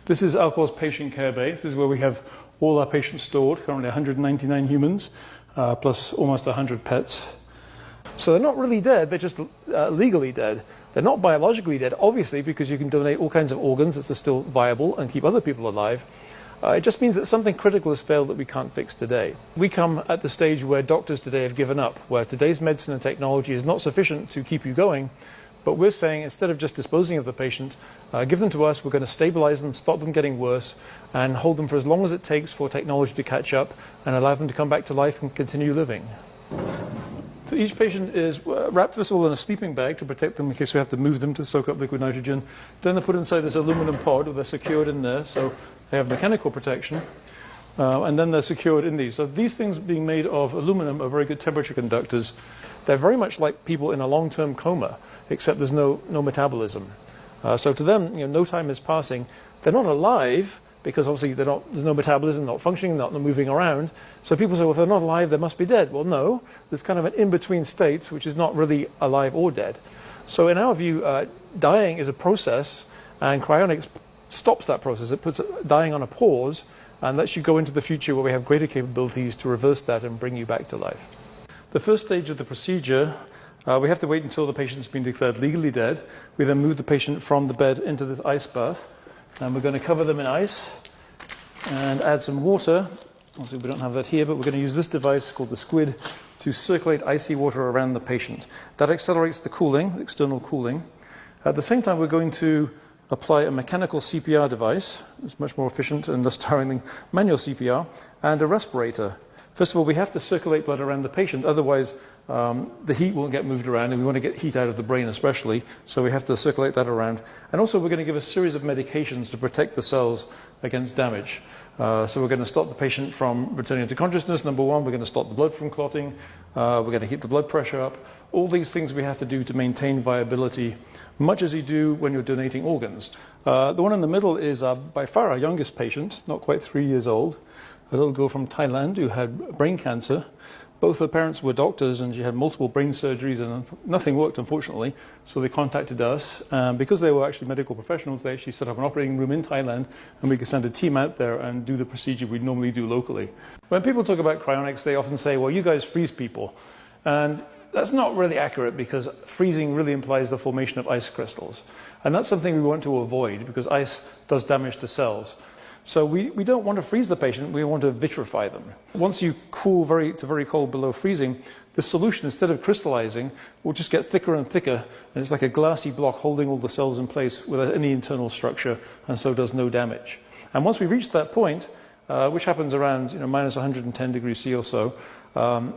This is Alcor's patient care bay. This is where we have all our patients stored, currently 199 humans, plus almost 100 pets. So they're not really dead, they're just legally dead. They're not biologically dead, obviously, because you can donate all kinds of organs that are still viable and keep other people alive. It just means that something critical has failed that we can't fix today. We come at the stage where doctors today have given up, where today's medicine and technology is not sufficient to keep you going, but we're saying instead of just disposing of the patient, give them to us, we're going to stabilize them, stop them getting worse, and hold them for as long as it takes for technology to catch up and allow them to come back to life and continue living. So each patient is wrapped first of all in a sleeping bag to protect them in case we have to move them to soak up liquid nitrogen. Then they're put inside this aluminum pod, they're secured in there, so they have mechanical protection. And then they're secured in these. So these things being made of aluminum are very good temperature conductors. They're very much like people in a long-term coma, except there's no metabolism. So to them, no time is passing. They're not alive, because obviously there's no metabolism, not functioning, not moving around. So people say, well, if they're not alive, they must be dead. Well, no, there's kind of an in-between state, which is not really alive or dead. So in our view, dying is a process, and cryonics stops that process. It puts dying on a pause, and lets you go into the future where we have greater capabilities to reverse that and bring you back to life. The first stage of the procedure, we have to wait until the patient's been declared legally dead. We then move the patient from the bed into this ice bath. And we're going to cover them in ice and add some water. Obviously, we don't have that here, but we're going to use this device called the squid to circulate icy water around the patient. That accelerates the cooling, external cooling. At the same time, we're going to apply a mechanical CPR device. It's much more efficient and less tiring than manual CPR, and a respirator. First of all, we have to circulate blood around the patient, otherwise the heat won't get moved around, and we want to get heat out of the brain especially, so we have to circulate that around. And also we're going to give a series of medications to protect the cells against damage. So we're going to stop the patient from returning to consciousness, number one. We're going to stop the blood from clotting. We're going to keep the blood pressure up. All these things we have to do to maintain viability, much as you do when you're donating organs. The one in the middle is by far our youngest patient, not quite 3 years old, a little girl from Thailand who had brain cancer. Both her parents were doctors, and she had multiple brain surgeries, and nothing worked, unfortunately. So they contacted us. Because they were actually medical professionals, they actually set up an operating room in Thailand, and we could send a team out there and do the procedure we'd normally do locally. When people talk about cryonics, they often say, well, you guys freeze people. And that's not really accurate, because freezing really implies the formation of ice crystals. And that's something we want to avoid, because ice does damage to cells. So we don't want to freeze the patient, we want to vitrify them. Once you cool to very cold below freezing, the solution, instead of crystallizing, will just get thicker and thicker, and it's like a glassy block holding all the cells in place without any internal structure, and so does no damage. And once we reach that point, which happens around minus 110 degrees C or so,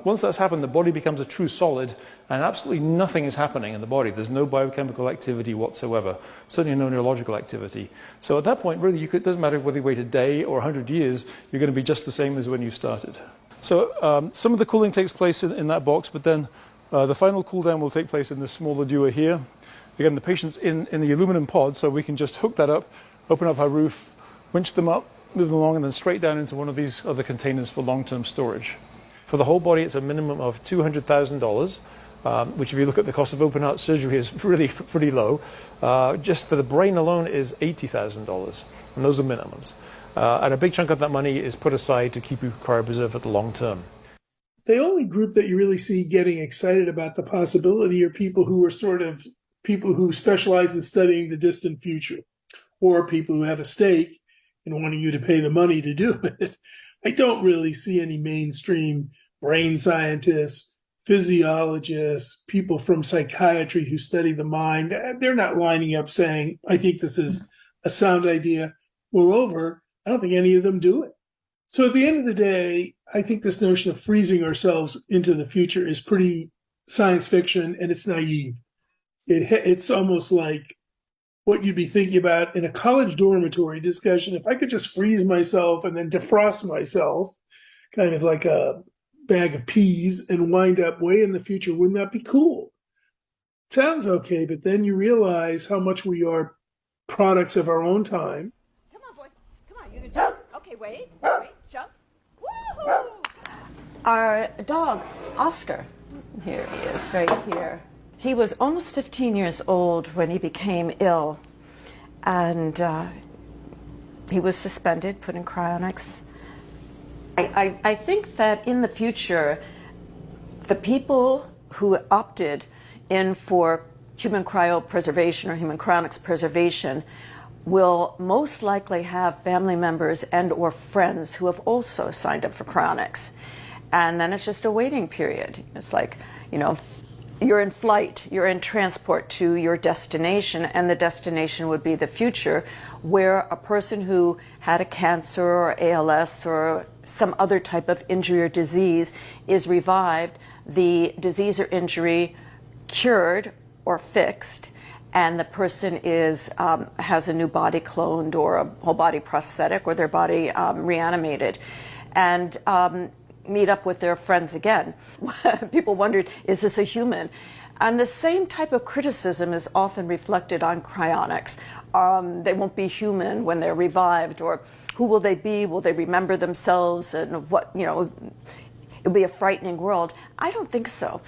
once that's happened, the body becomes a true solid, and absolutely nothing is happening in the body. There's no biochemical activity whatsoever, certainly no neurological activity. So at that point, really, it doesn't matter whether you wait a day or 100 years, you're going to be just the same as when you started. So some of the cooling takes place in that box, but then the final cool down will take place in this smaller dewar here. Again, the patient's in the aluminum pod, so we can just hook that up, open up our roof, winch them up, move them along, and then straight down into one of these other containers for long-term storage. For the whole body, it's a minimum of $200,000, which if you look at the cost of open heart surgery is really pretty low. Just for the brain alone is $80,000, and those are minimums. And a big chunk of that money is put aside to keep you cryopreserved for the long term. The only group that you really see getting excited about the possibility are people who are people who specialize in studying the distant future, or people who have a stake in wanting you to pay the money to do it. I don't really see any mainstream brain scientists, physiologists, people from psychiatry who study the mind. They're not lining up saying, I think this is a sound idea. Moreover, I don't think any of them do it. So at the end of the day, I think this notion of freezing ourselves into the future is pretty science fiction, and it's naive. It's almost like what you'd be thinking about in a college dormitory discussion. If I could just freeze myself and then defrost myself, kind of like a bag of peas, and wind up way in the future, wouldn't that be cool? Sounds okay, but then you realize how much we are products of our own time. Come on, boys. Come on, you can jump. Okay, wait, jump. Woohoo! Our dog, Oscar, here he is, right here. He was almost 15 years old when he became ill, and He was suspended, put in cryonics. I think that in the future, the people who opted in for human cryopreservation or human cryonics preservation will most likely have family members and or friends who have also signed up for cryonics. And then it's just a waiting period. It's like, you know, you're in flight, you're in transport to your destination, and the destination would be the future, where a person who had a cancer or ALS or some other type of injury or disease is revived, the disease or injury cured or fixed, and the person is has a new body cloned or a whole body prosthetic or their body reanimated, and meet up with their friends again. People wondered, is this a human? And the same type of criticism is often reflected on cryonics. They won't be human when they're revived, or who will they be? Will they remember themselves? And what, you know, it'll be a frightening world. I don't think so.